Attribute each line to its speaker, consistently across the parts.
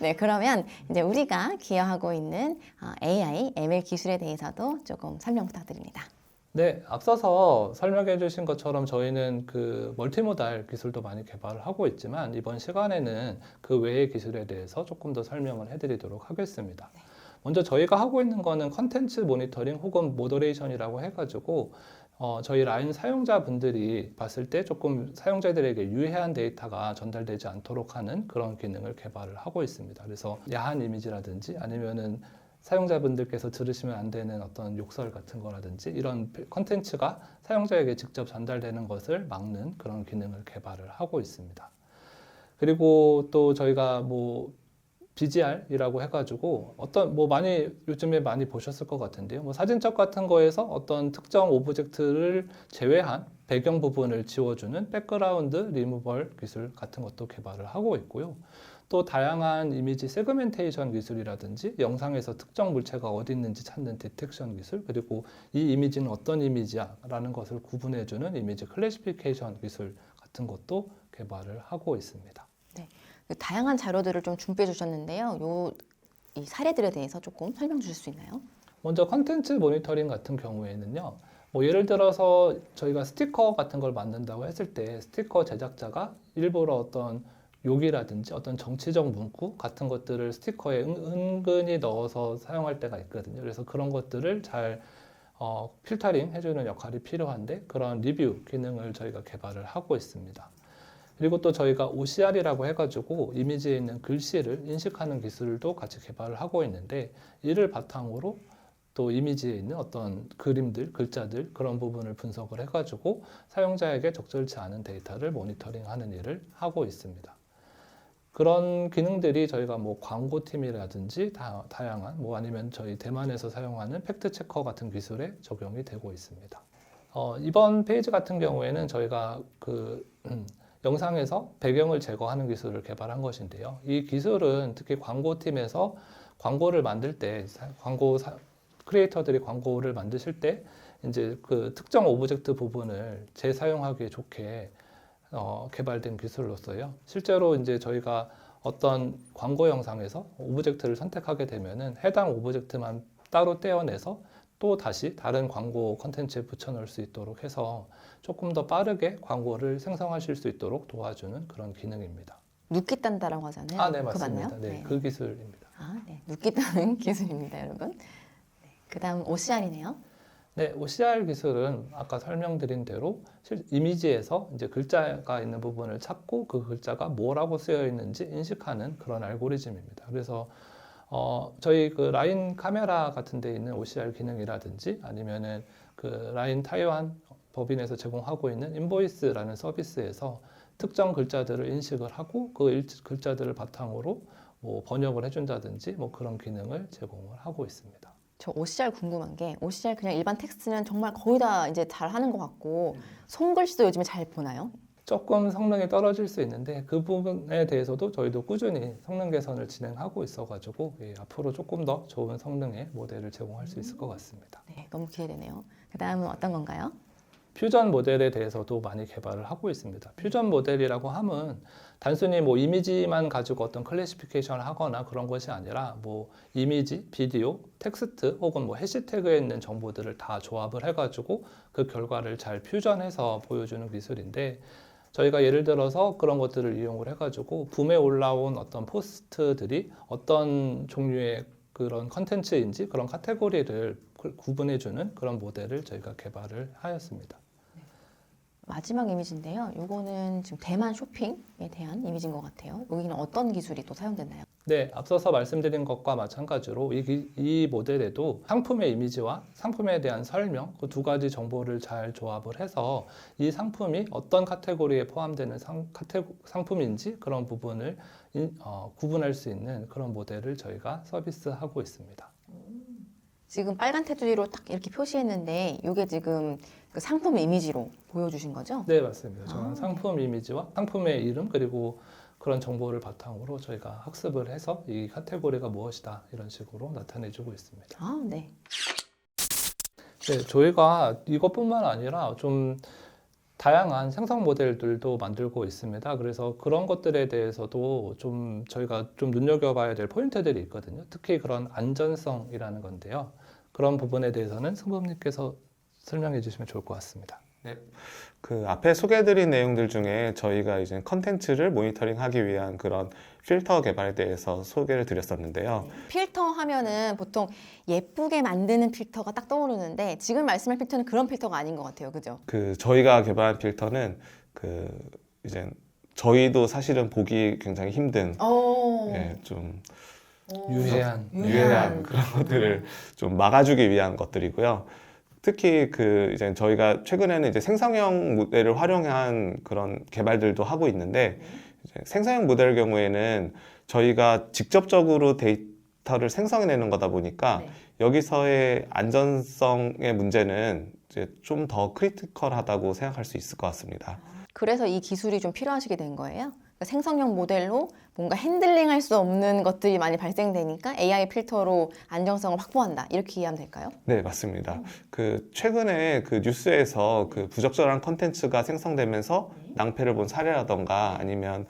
Speaker 1: 네, 그러면 이제 우리가 기여하고 있는 AI, ML 기술에 대해서도 조금 설명 부탁드립니다.
Speaker 2: 네, 앞서서 설명해 주신 것처럼 저희는 그 멀티모달 기술도 많이 개발을 하고 있지만 이번 시간에는 그 외의 기술에 대해서 조금 더 설명을 해드리도록 하겠습니다. 먼저 저희가 하고 있는 거는 컨텐츠 모니터링 혹은 모더레이션이라고 해가지고 저희 라인 사용자분들이 봤을 때 조금 사용자들에게 유해한 데이터가 전달되지 않도록 하는 그런 기능을 개발을 하고 있습니다. 그래서 야한 이미지라든지 아니면은 사용자분들께서 들으시면 안 되는 어떤 욕설 같은 거라든지 이런 컨텐츠가 사용자에게 직접 전달되는 것을 막는 그런 기능을 개발을 하고 있습니다. 그리고 또 저희가 뭐 BGR이라고 해가지고 어떤 뭐 많이 요즘에 많이 보셨을 것 같은데요. 뭐 사진첩 같은 거에서 어떤 특정 오브젝트를 제외한 배경 부분을 지워주는 백그라운드 리무벌 기술 같은 것도 개발을 하고 있고요. 또 다양한 이미지 세그멘테이션 기술이라든지 영상에서 특정 물체가 어디 있는지 찾는 디텍션 기술, 그리고 이 이미지는 어떤 이미지야 라는 것을 구분해주는 이미지 클래시피케이션 기술 같은 것도 개발을 하고 있습니다.
Speaker 1: 네, 그 다양한 자료들을 좀 준비해 주셨는데요. 이 사례들에 대해서 조금 설명 주실 수 있나요?
Speaker 2: 먼저 컨텐츠 모니터링 같은 경우에는요. 뭐 예를 들어서 저희가 스티커 같은 걸 만든다고 했을 때 스티커 제작자가 일부러 어떤 욕이라든지 어떤 정치적 문구 같은 것들을 스티커에 은근히 넣어서 사용할 때가 있거든요. 그래서 그런 것들을 잘 필터링 해주는 역할이 필요한데 그런 리뷰 기능을 저희가 개발을 하고 있습니다. 그리고 또 저희가 OCR이라고 해가지고 이미지에 있는 글씨를 인식하는 기술도 같이 개발을 하고 있는데 이를 바탕으로 또 이미지에 있는 어떤 그림들, 글자들 그런 부분을 분석을 해가지고 사용자에게 적절치 않은 데이터를 모니터링하는 일을 하고 있습니다. 그런 기능들이 저희가 뭐 광고팀이라든지 다양한 뭐 아니면 저희 대만에서 사용하는 팩트체커 같은 기술에 적용이 되고 있습니다. 이번 페이지 같은 경우에는 저희가 영상에서 배경을 제거하는 기술을 개발한 것인데요. 이 기술은 특히 광고팀에서 광고를 만들 때 크리에이터들이 광고를 만드실 때 이제 그 특정 오브젝트 부분을 재사용하기 좋게 개발된 기술로서요. 실제로 이제 저희가 어떤 광고 영상에서 오브젝트를 선택하게 되면은 해당 오브젝트만 따로 떼어내서 또 다시 다른 광고 컨텐츠에 붙여넣을 수 있도록 해서 조금 더 빠르게 광고를 생성하실 수 있도록 도와주는 그런 기능입니다.
Speaker 1: 눕기 딴다라고 하잖아요.
Speaker 2: 아, 네,
Speaker 1: 그거
Speaker 2: 맞습니다.
Speaker 1: 맞나요?
Speaker 2: 네, 그 기술입니다.
Speaker 1: 네, 눕기 따는 기술입니다, 여러분. 네, 그다음 OCR이네요.
Speaker 2: 네, OCR 기술은 아까 설명드린 대로 이미지에서 이제 글자가 있는 부분을 찾고 그 글자가 뭐라고 쓰여 있는지 인식하는 그런 알고리즘입니다. 그래서 저희 그 라인 카메라 같은 데 있는 OCR 기능이라든지 아니면은 그 라인 타이완 법인에서 제공하고 있는 인보이스라는 서비스에서 특정 글자들을 인식을 하고 그 글자들을 바탕으로 뭐 번역을 해준다든지 뭐 그런 기능을 제공을 하고 있습니다.
Speaker 1: 저 OCR 궁금한 게 OCR 그냥 일반 텍스트는 정말 거의 다 이제 잘 하는 것 같고 손글씨도 요즘에 잘 보나요?
Speaker 2: 조금 성능이 떨어질 수 있는데 그 부분에 대해서도 저희도 꾸준히 성능 개선을 진행하고 있어가지고 앞으로 조금 더 좋은 성능의 모델을 제공할 수 있을 것 같습니다.
Speaker 1: 네, 너무 기대되네요. 그다음은 어떤 건가요?
Speaker 2: 퓨전 모델에 대해서도 많이 개발을 하고 있습니다. 퓨전 모델이라고 하면 단순히 뭐 이미지만 가지고 어떤 클래시피케이션을 하거나 그런 것이 아니라 뭐 이미지, 비디오, 텍스트 혹은 뭐 해시태그에 있는 정보들을 다 조합을 해가지고 그 결과를 잘 퓨전해서 보여주는 기술인데 저희가 예를 들어서 그런 것들을 이용을 해가지고 붐에 올라온 어떤 포스트들이 어떤 종류의 그런 컨텐츠인지 그런 카테고리를 구분해주는 그런 모델을 저희가 개발을 하였습니다.
Speaker 1: 마지막 이미지인데요. 이거는 지금 대만 쇼핑에 대한 이미지인 것 같아요. 여기는 어떤 기술이 또 사용됐나요?
Speaker 2: 네, 앞서서 말씀드린 것과 마찬가지로 이 모델에도 상품의 이미지와 상품에 대한 설명, 그 두 가지 정보를 잘 조합을 해서 이 상품이 어떤 카테고리에 포함되는 상품인지 그런 부분을 구분할 수 있는 그런 모델을 저희가 서비스하고 있습니다.
Speaker 1: 지금 빨간 테두리로 딱 이렇게 표시했는데 이게 지금 그 상품 이미지로 보여주신 거죠?
Speaker 2: 네, 맞습니다. 저는
Speaker 1: 네.
Speaker 2: 상품 이미지와 상품의 이름 그리고 그런 정보를 바탕으로 저희가 학습을 해서 이 카테고리가 무엇이다 이런 식으로 나타내주고 있습니다.
Speaker 1: 네.
Speaker 2: 네, 저희가 이것뿐만 아니라 좀 다양한 생성 모델들도 만들고 있습니다. 그래서 그런 것들에 대해서도 좀 저희가 좀 눈여겨봐야 될 포인트들이 있거든요. 특히 그런 안전성이라는 건데요. 그런 부분에 대해서는 승범님께서 설명해 주시면 좋을 것 같습니다.
Speaker 3: 그 앞에 소개해드린 내용들 중에 저희가 이제 컨텐츠를 모니터링하기 위한 그런 필터 개발에 대해서 소개를 드렸었는데요.
Speaker 1: 필터 하면은 보통 예쁘게 만드는 필터가 딱 떠오르는데 지금 말씀할 필터는 그런 필터가 아닌 것 같아요. 그죠?
Speaker 3: 그 저희가 개발한 필터는 그 이제 저희도 사실은 보기 굉장히 힘든 예, 좀 유해한 그런 것들을 좀 막아주기 위한 것들이고요. 특히 그 이제 저희가 최근에는 이제 생성형 모델을 활용한 그런 개발들도 하고 있는데 이제 생성형 모델의 경우에는 저희가 직접적으로 데이터를 생성해내는 거다 보니까
Speaker 1: 네.
Speaker 3: 여기서의 안전성의 문제는 이제 좀 더 크리티컬하다고 생각할 수 있을 것 같습니다.
Speaker 1: 그래서 이 기술이 좀 필요하시게 된 거예요? 그러니까 생성형 모델로 뭔가 핸들링할 수 없는 것들이 많이 발생되니까 AI 필터로 안정성을 확보한다. 이렇게 이해하면 될까요?
Speaker 3: 네, 맞습니다. 그 최근에 그 뉴스에서 그 부적절한 컨텐츠가 생성되면서 낭패를 본 사례라던가 아니면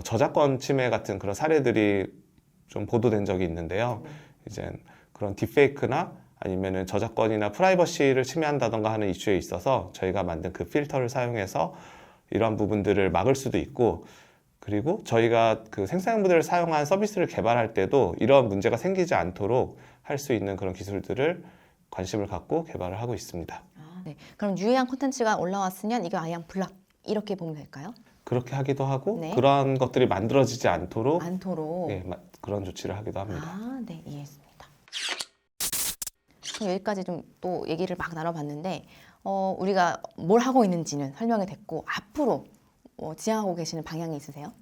Speaker 3: 저작권 침해 같은 그런 사례들이 좀 보도된 적이 있는데요. 이제 그런 딥페이크나 아니면은 저작권이나 프라이버시를 침해한다던가 하는 이슈에 있어서 저희가 만든 그 필터를 사용해서 이러한 부분들을 막을 수도 있고, 그리고 저희가 그 생성형 모델을 사용한 서비스를 개발할 때도 이러한 문제가 생기지 않도록 할 수 있는 그런 기술들을 관심을 갖고 개발을 하고 있습니다.
Speaker 1: 네. 그럼 유해한 콘텐츠가 올라왔으면 이거 아예 블락 이렇게 보면 될까요?
Speaker 3: 그렇게 하기도 하고
Speaker 1: 네.
Speaker 3: 그러한 것들이 만들어지지 않도록
Speaker 1: 않도록.
Speaker 3: 예, 그런 조치를 하기도 합니다.
Speaker 1: 아, 네, 이해했습니다. 그럼 여기까지 좀 또 얘기를 막 나눠봤는데 우리가 뭘 하고 있는지는 설명이 됐고 앞으로 지향하고 계시는 방향이 있으세요?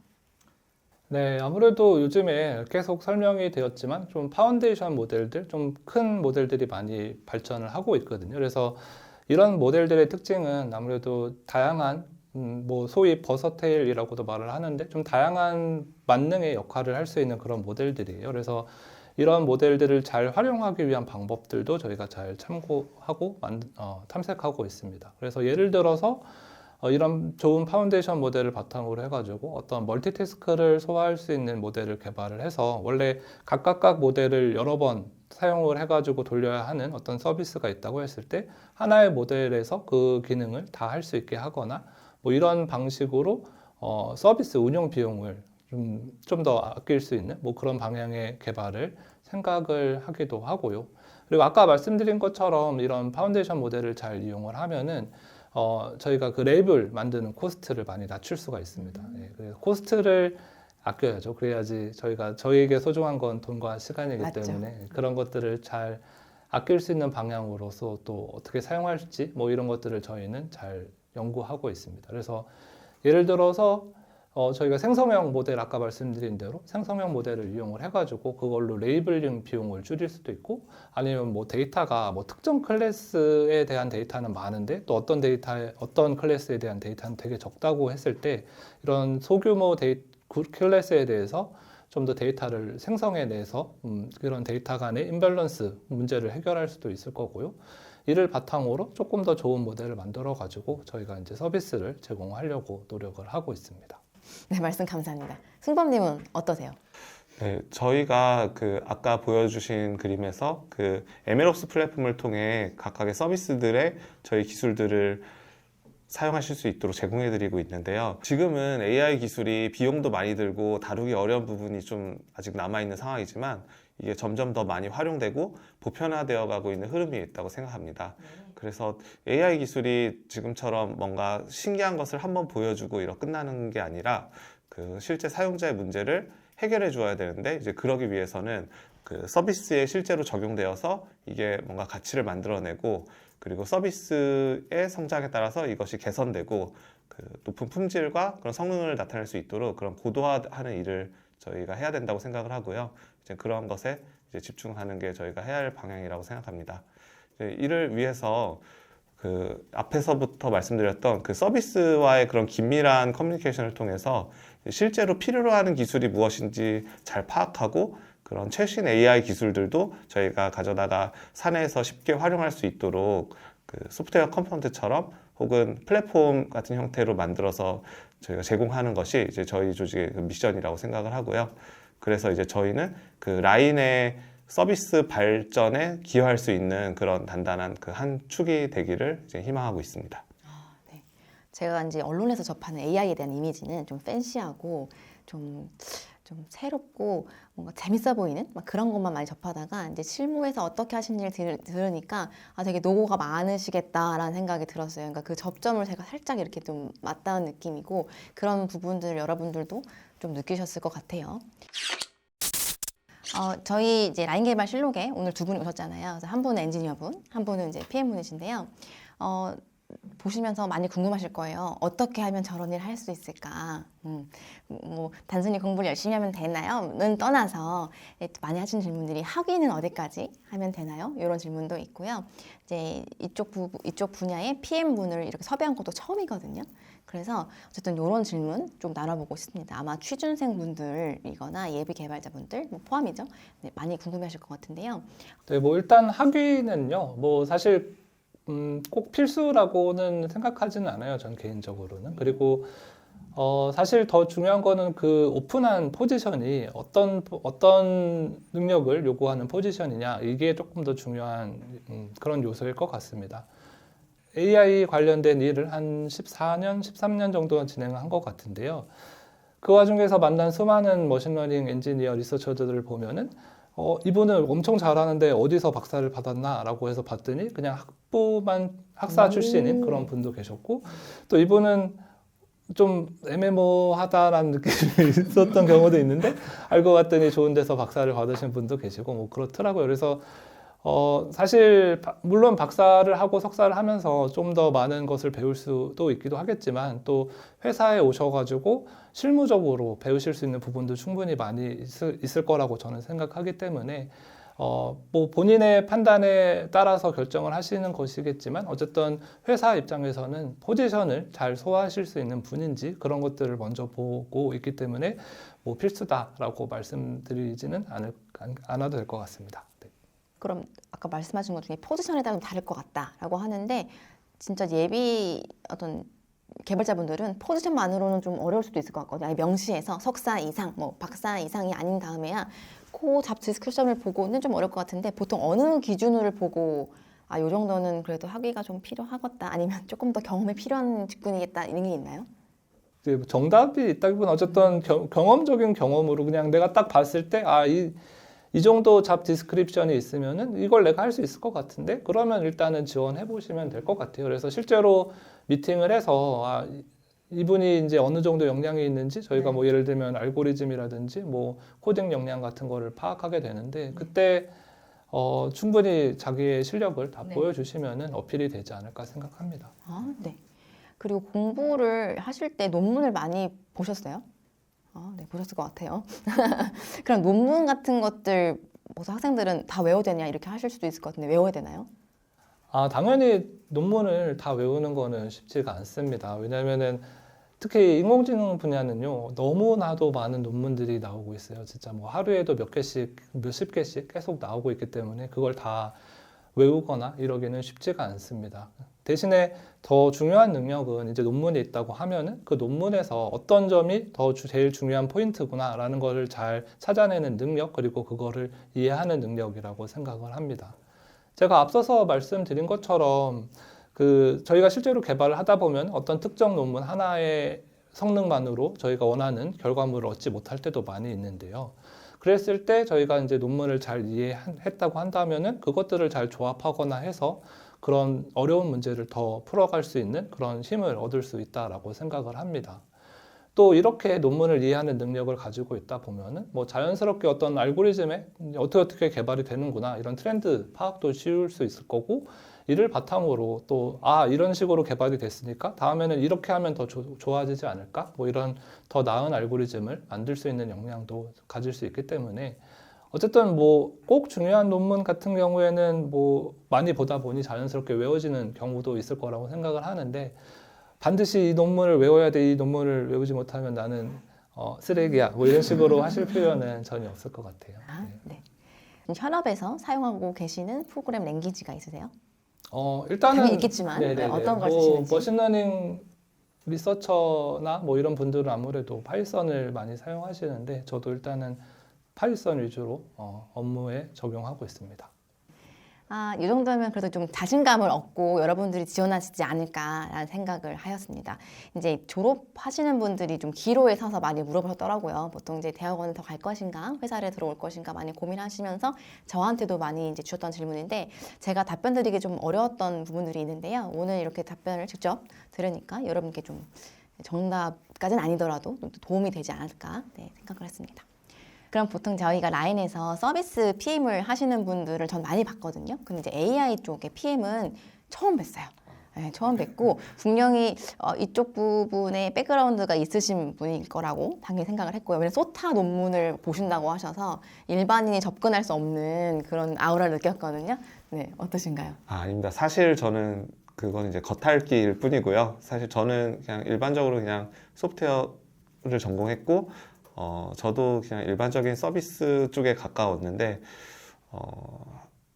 Speaker 2: 네, 아무래도 요즘에 계속 설명이 되었지만 좀 파운데이션 모델들, 좀 큰 모델들이 많이 발전을 하고 있거든요. 그래서 이런 모델들의 특징은 아무래도 다양한 뭐 소위 버서테일이라고도 말을 하는데 좀 다양한 만능의 역할을 할 수 있는 그런 모델들이에요. 그래서 이런 모델들을 잘 활용하기 위한 방법들도 저희가 잘 참고하고 탐색하고 있습니다. 그래서 예를 들어서 이런 좋은 파운데이션 모델을 바탕으로 해가지고 어떤 멀티태스크를 소화할 수 있는 모델을 개발을 해서 원래 각각 모델을 여러 번 사용을 해가지고 돌려야 하는 어떤 서비스가 있다고 했을 때 하나의 모델에서 그 기능을 다 할 수 있게 하거나 뭐 이런 방식으로 서비스 운영 비용을 좀 더 아낄 수 있는 뭐 그런 방향의 개발을 생각을 하기도 하고요. 그리고 아까 말씀드린 것처럼 이런 파운데이션 모델을 잘 이용을 하면은 저희가 그 랩을 만드는 코스트를 많이 낮출 수가 있습니다. 예, 그래서 코스트를 아껴야죠. 그래야지 저희에게 소중한 건 돈과 시간이기
Speaker 1: 맞죠.
Speaker 2: 때문에 그런 것들을 잘 아낄 수 있는 방향으로서 또 어떻게 사용할지 뭐 이런 것들을 저희는 잘 연구하고 있습니다. 그래서 예를 들어서 저희가 생성형 모델 아까 말씀드린 대로 생성형 모델을 이용을 해가지고 그걸로 레이블링 비용을 줄일 수도 있고 아니면 뭐 데이터가 뭐 특정 클래스에 대한 데이터는 많은데 또 어떤 클래스에 대한 데이터는 되게 적다고 했을 때 이런 소규모 클래스에 대해서 좀 더 데이터를 생성해내서 그런 데이터 간의 임밸런스 문제를 해결할 수도 있을 거고요. 이를 바탕으로 조금 더 좋은 모델을 만들어 가지고 저희가 이제 서비스를 제공하려고 노력을 하고 있습니다.
Speaker 1: 네, 말씀 감사합니다. 승범님은 어떠세요?
Speaker 3: 네, 저희가 그 아까 보여주신 그림에서 그 MLOps 플랫폼을 통해 각각의 서비스들의 저희 기술들을 사용하실 수 있도록 제공해드리고 있는데요. 지금은 AI 기술이 비용도 많이 들고 다루기 어려운 부분이 좀 아직 남아있는 상황이지만 이게 점점 더 많이 활용되고 보편화되어 가고 있는 흐름이 있다고 생각합니다. 그래서 AI 기술이 지금처럼 뭔가 신기한 것을 한번 보여주고 이렇게 끝나는 게 아니라 그 실제 사용자의 문제를 해결해 주어야 되는데 이제 그러기 위해서는 그 서비스에 실제로 적용되어서 이게 뭔가 가치를 만들어내고 그리고 서비스의 성장에 따라서 이것이 개선되고 그 높은 품질과 그런 성능을 나타낼 수 있도록 그런 고도화하는 일을 저희가 해야 된다고 생각을 하고요. 이제 그런 것에 이제 집중하는 게 저희가 해야 할 방향이라고 생각합니다. 이를 위해서 그 앞에서부터 말씀드렸던 그 서비스와의 그런 긴밀한 커뮤니케이션을 통해서 실제로 필요로 하는 기술이 무엇인지 잘 파악하고 그런 최신 AI 기술들도 저희가 가져다가 사내에서 쉽게 활용할 수 있도록 그 소프트웨어 컴포넌트처럼 혹은 플랫폼 같은 형태로 만들어서 저희가 제공하는 것이 이제 저희 조직의 그 미션이라고 생각을 하고요. 그래서 이제 저희는 그 라인의 서비스 발전에 기여할 수 있는 그런 단단한 그 한 축이 되기를 이제 희망하고 있습니다.
Speaker 1: 네. 제가 이제 언론에서 접하는 AI에 대한 이미지는 좀 팬시하고 좀 새롭고 뭔가 재밌어 보이는 막 그런 것만 많이 접하다가 이제 실무에서 어떻게 하시는지를 들으니까 아 되게 노고가 많으시겠다라는 생각이 들었어요. 그러니까 그 접점을 제가 살짝 이렇게 좀 맞닿은 느낌이고 그런 부분들 여러분들도 좀 느끼셨을 것 같아요. 저희 이제 라인 개발 실록에 오늘 두 분이 오셨잖아요. 그래서 한 분은 엔지니어분, 한 분은 이제 PM분이신데요. 보시면서 많이 궁금하실 거예요. 어떻게 하면 저런 일을 할 수 있을까? 뭐 단순히 공부를 열심히 하면 되나요?는 떠나서 많이 하신 질문들이 학위는 어디까지 하면 되나요? 이런 질문도 있고요. 이제 이쪽 분야의 PM분을 이렇게 섭외한 것도 처음이거든요. 그래서 어쨌든 이런 질문 좀 나눠보고 싶습니다. 아마 취준생 분들이거나 예비 개발자분들 뭐 포함이죠. 네, 많이 궁금해하실 것 같은데요.
Speaker 2: 네, 뭐 일단 학위는요. 뭐 사실 꼭 필수라고는 생각하지는 않아요. 전 개인적으로는. 그리고 사실 더 중요한 거는 그 오픈한 포지션이 어떤 능력을 요구하는 포지션이냐 이게 조금 더 중요한 그런 요소일 것 같습니다. AI 관련된 일을 한 14년, 13년 정도 진행한 것 같은데요. 그 와중에서 만난 수많은 머신러닝 엔지니어 리서처들을 보면은 이분은 엄청 잘하는데 어디서 박사를 받았나? 라고 해서 봤더니 그냥 학사 출신인 그런 분도 계셨고 또 이분은 좀 애매모하다라는 느낌이 있었던 경우도 있는데 알고 봤더니 좋은 데서 박사를 받으신 분도 계시고 뭐 그렇더라고요. 그래서 사실 물론 박사를 하고 석사를 하면서 좀 더 많은 것을 배울 수도 있기도 하겠지만 또 회사에 오셔가지고 실무적으로 배우실 수 있는 부분도 충분히 많이 있을 거라고 저는 생각하기 때문에 뭐 본인의 판단에 따라서 결정을 하시는 것이겠지만 어쨌든 회사 입장에서는 포지션을 잘 소화하실 수 있는 분인지 그런 것들을 먼저 보고 있기 때문에 뭐 필수다라고 말씀드리지는 않아도 될 것 같습니다. 네.
Speaker 1: 그럼 아까 말씀하신 것 중에 포지션에 따라 좀 다를 것 같다라고 하는데 진짜 예비 어떤 개발자분들은 포지션만으로는 좀 어려울 수도 있을 것 같거든요. 아니, 명시해서 석사 이상, 뭐 박사 이상이 아닌 다음에야 그 잡 디스크립션을 보고는 좀 어려울 것 같은데 보통 어느 기준을 보고 아, 요 정도는 그래도 학위가 좀 필요하겠다 아니면 조금 더 경험이 필요한 직군이겠다 이런 게 있나요?
Speaker 2: 정답이 있다기보다는 어쨌든 경험적인 경험으로 그냥 내가 딱 봤을 때 이 정도 잡 디스크립션이 있으면은 이걸 내가 할 수 있을 것 같은데 그러면 일단은 지원해 보시면 될 것 같아요. 그래서 실제로 미팅을 해서 이분이 이제 어느 정도 역량이 있는지 저희가 뭐 예를 들면 알고리즘이라든지 뭐 코딩 역량 같은 거를 파악하게 되는데 그때 충분히 자기의 실력을 다 보여주시면은 어필이 되지 않을까 생각합니다.
Speaker 1: 아, 네. 그리고 공부를 하실 때 논문을 많이 보셨어요? 네, 보셨을 것 같아요. 그럼 논문 같은 것들 학생들은 다 외워야 되냐 이렇게 하실 수도 있을 것 같은데 외워야 되나요?
Speaker 2: 당연히 논문을 다 외우는 거는 쉽지가 않습니다. 왜냐하면은 특히 인공지능 분야는요, 너무나도 많은 논문들이 나오고 있어요. 진짜 뭐 하루에도 몇 개씩, 몇십 개씩 계속 나오고 있기 때문에 그걸 다 외우거나 이러기는 쉽지가 않습니다. 대신에 더 중요한 능력은 이제 논문에 있다고 하면은 그 논문에서 어떤 점이 제일 중요한 포인트구나라는 거를 잘 찾아내는 능력, 그리고 그거를 이해하는 능력이라고 생각을 합니다. 제가 앞서서 말씀드린 것처럼 저희가 실제로 개발을 하다 보면 어떤 특정 논문 하나의 성능만으로 저희가 원하는 결과물을 얻지 못할 때도 많이 있는데요. 그랬을 때 저희가 이제 논문을 잘 이해했다고 한다면은 그것들을 잘 조합하거나 해서 그런 어려운 문제를 더 풀어갈 수 있는 그런 힘을 얻을 수 있다라고 생각을 합니다. 또 이렇게 논문을 이해하는 능력을 가지고 있다 보면은 뭐 자연스럽게 어떤 알고리즘에 어떻게 개발이 되는구나 이런 트렌드 파악도 쉬울 수 있을 거고 이를 바탕으로 또 이런 식으로 개발이 됐으니까 다음에는 이렇게 하면 더 좋아지지 않을까? 뭐 이런 더 나은 알고리즘을 만들 수 있는 역량도 가질 수 있기 때문에 어쨌든 뭐 꼭 중요한 논문 같은 경우에는 뭐 많이 보다 보니 자연스럽게 외워지는 경우도 있을 거라고 생각을 하는데 반드시 이 논문을 외워야 돼, 이 논문을 외우지 못하면 나는 쓰레기야, 뭐 이런 식으로 하실 필요는 전혀 없을 것 같아요.
Speaker 1: 네. 현업에서 사용하고 계시는 프로그램 랭귀지가 있으세요?
Speaker 2: 일단은
Speaker 1: 당연히 있겠지만 네,
Speaker 2: 네네네.
Speaker 1: 어떤 걸
Speaker 2: 뭐
Speaker 1: 쓰시는지.
Speaker 2: 머신러닝 리서처나 뭐 이런 분들은 아무래도 파이썬을 많이 사용하시는데 저도 일단은 파이썬 위주로 업무에 적용하고 있습니다.
Speaker 1: 이 정도면 그래도 좀 자신감을 얻고 여러분들이 지원하시지 않을까라는 생각을 하였습니다. 이제 졸업하시는 분들이 좀 기로에 서서 많이 물어보셨더라고요. 보통 이제 대학원을 더 갈 것인가, 회사를 들어올 것인가 많이 고민하시면서 저한테도 많이 이제 주셨던 질문인데 제가 답변 드리기 좀 어려웠던 부분들이 있는데요. 오늘 이렇게 답변을 직접 들으니까 여러분께 좀 정답까지는 아니더라도 좀 도움이 되지 않을까 생각을 했습니다. 그럼 보통 저희가 라인에서 서비스 PM을 하시는 분들을 전 많이 봤거든요. 근데 이제 AI 쪽의 PM은 처음 뵀어요. 네, 처음 뵙고 분명히 이쪽 부분에 백그라운드가 있으신 분일 거라고 당연히 생각을 했고요. 왜냐면 소타 논문을 보신다고 하셔서 일반인이 접근할 수 없는 그런 아우라를 느꼈거든요. 네, 어떠신가요?
Speaker 3: 아닙니다. 사실 저는 그건 이제 겉핥기일 뿐이고요. 사실 저는 그냥 일반적으로 그냥 소프트웨어를 전공했고 저도 그냥 일반적인 서비스 쪽에 가까웠는데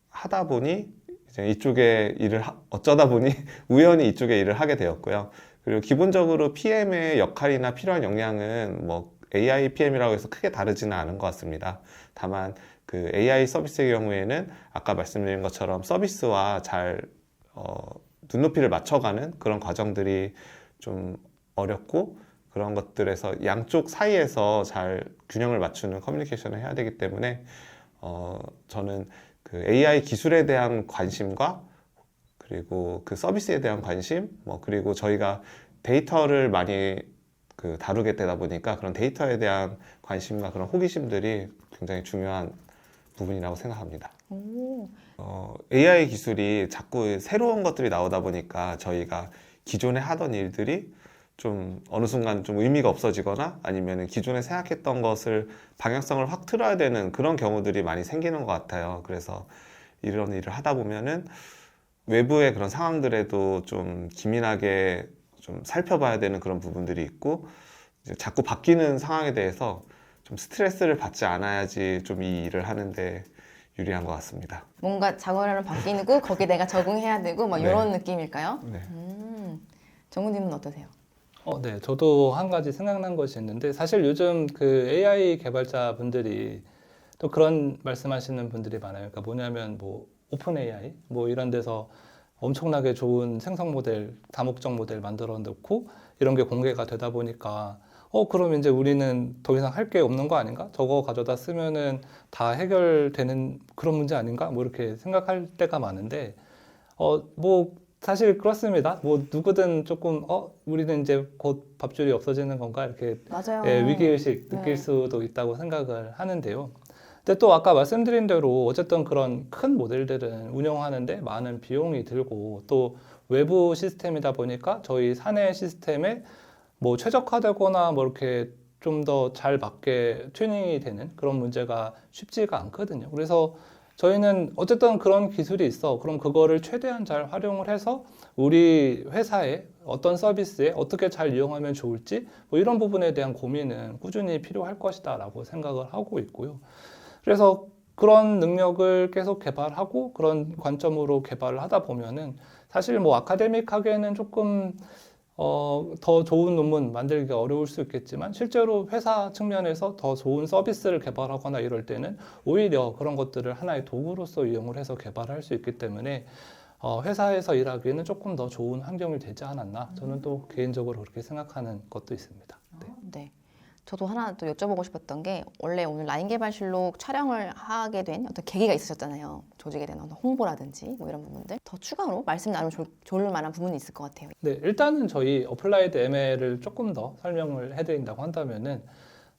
Speaker 3: 하다 보니 이제 이쪽에 일을 어쩌다 보니 우연히 이쪽에 일을 하게 되었고요. 그리고 기본적으로 PM의 역할이나 필요한 역량은 뭐 AI PM이라고 해서 크게 다르지는 않은 것 같습니다. 다만 그 AI 서비스의 경우에는 아까 말씀드린 것처럼 서비스와 잘 눈높이를 맞춰가는 그런 과정들이 좀 어렵고 그런 것들에서 양쪽 사이에서 잘 균형을 맞추는 커뮤니케이션을 해야 되기 때문에 저는 그 AI 기술에 대한 관심과 그리고 그 서비스에 대한 관심 그리고 저희가 데이터를 많이 그 다루게 되다 보니까 그런 데이터에 대한 관심과 그런 호기심들이 굉장히 중요한 부분이라고 생각합니다. AI 기술이 자꾸 새로운 것들이 나오다 보니까 저희가 기존에 하던 일들이 좀 어느 순간 좀 의미가 없어지거나 아니면 기존에 생각했던 것을 방향성을 확 틀어야 되는 그런 경우들이 많이 생기는 것 같아요. 그래서 이런 일을 하다 보면은 외부의 그런 상황들에도 좀 기민하게 좀 살펴봐야 되는 그런 부분들이 있고 이제 자꾸 바뀌는 상황에 대해서 좀 스트레스를 받지 않아야지 좀 이 일을 하는데 유리한 것 같습니다.
Speaker 1: 뭔가 작업량을 바뀌고 거기에 내가 적응해야 되고 막
Speaker 3: 네.
Speaker 1: 이런 느낌일까요?
Speaker 3: 네.
Speaker 1: 정우님은 어떠세요?
Speaker 2: 네, 저도 한 가지 생각난 것이 있는데 사실 요즘 그 AI 개발자 분들이 또 그런 말씀하시는 분들이 많아요. 그러니까 뭐냐면 뭐 오픈 AI 뭐 이런 데서 엄청나게 좋은 생성 모델, 다목적 모델 만들어 놓고 이런 게 공개가 되다 보니까 그럼 이제 우리는 더 이상 할 게 없는 거 아닌가? 저거 가져다 쓰면은 다 해결되는 그런 문제 아닌가? 뭐 이렇게 생각할 때가 많은데 뭐 사실 그렇습니다. 뭐 누구든 조금 우리는 이제 곧 밥줄이 없어지는 건가 이렇게
Speaker 1: 맞아요.
Speaker 2: 위기의식 느낄 수도 있다고 생각을 하는데요. 근데 또 아까 말씀드린 대로 어쨌든 그런 큰 모델들은 운영하는데 많은 비용이 들고 또 외부 시스템이다 보니까 저희 사내 시스템에 뭐 최적화되거나 뭐 이렇게 좀 더 잘 맞게 튜닝이 되는 그런 문제가 쉽지가 않거든요. 그래서 저희는 어쨌든 그런 기술이 있어. 그럼 그거를 최대한 잘 활용을 해서 우리 회사에 어떤 서비스에 어떻게 잘 이용하면 좋을지 뭐 이런 부분에 대한 고민은 꾸준히 필요할 것이다 라고 생각을 하고 있고요. 그래서 그런 능력을 계속 개발하고 그런 관점으로 개발을 하다 보면은 사실 뭐 아카데믹하게는 조금 더 좋은 논문 만들기가 어려울 수 있겠지만 실제로 회사 측면에서 더 좋은 서비스를 개발하거나 이럴 때는 오히려 그런 것들을 하나의 도구로서 이용을 해서 개발할 수 있기 때문에 회사에서 일하기에는 조금 더 좋은 환경이 되지 않았나 저는 또 개인적으로 그렇게 생각하는 것도 있습니다. 네.
Speaker 1: 네. 저도 하나 또 여쭤보고 싶었던 게 원래 오늘 라인 개발실록 촬영을 하게 된 어떤 계기가 있으셨잖아요. 조직에 대한 어떤 홍보라든지 뭐 이런 부분들 더 추가로 말씀 나누면 좋을 만한 부분이 있을 것 같아요.
Speaker 2: 네, 일단은 저희 어플라이드 ML을 조금 더 설명을 해드린다고 한다면은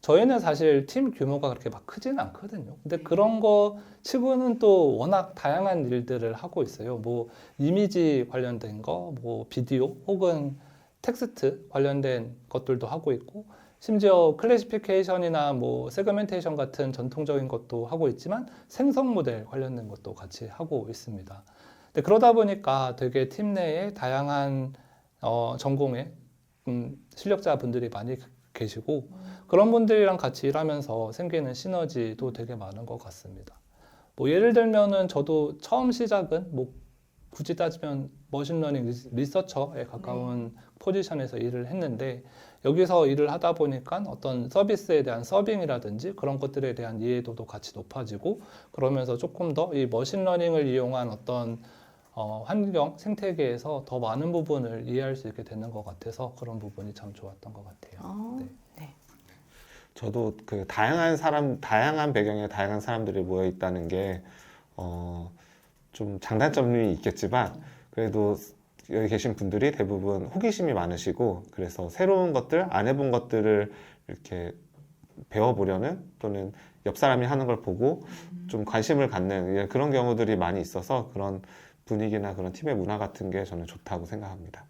Speaker 2: 저희는 사실 팀 규모가 그렇게 막 크지는 않거든요. 근데 그런 거 치고는 또 워낙 다양한 일들을 하고 있어요. 뭐 이미지 관련된 거, 뭐 비디오 혹은 텍스트 관련된 것들도 하고 있고 심지어 클래시피케이션이나 뭐 세그멘테이션 같은 전통적인 것도 하고 있지만 생성 모델 관련된 것도 같이 하고 있습니다. 근데 그러다 보니까 되게 팀 내에 다양한 전공의 실력자분들이 많이 계시고 그런 분들이랑 같이 일하면서 생기는 시너지도 되게 많은 것 같습니다. 뭐 예를 들면은 저도 처음 시작은 뭐 굳이 따지면 머신러닝 리서처에 가까운 포지션에서 일을 했는데 여기서 일을 하다 보니까 어떤 서비스에 대한 서빙이라든지 그런 것들에 대한 이해도도 같이 높아지고 그러면서 조금 더 이 머신러닝을 이용한 어떤 환경, 생태계에서 더 많은 부분을 이해할 수 있게 되는 것 같아서 그런 부분이 참 좋았던 것 같아요. 네.
Speaker 1: 네.
Speaker 3: 저도 그 다양한 배경의 다양한 사람들이 모여 있다는 게, 좀 장단점이 있겠지만, 그래도 여기 계신 분들이 대부분 호기심이 많으시고, 그래서 새로운 것들, 안 해본 것들을 이렇게 배워보려는 또는 옆 사람이 하는 걸 보고 좀 관심을 갖는 그런 경우들이 많이 있어서 그런 분위기나 그런 팀의 문화 같은 게 저는 좋다고 생각합니다.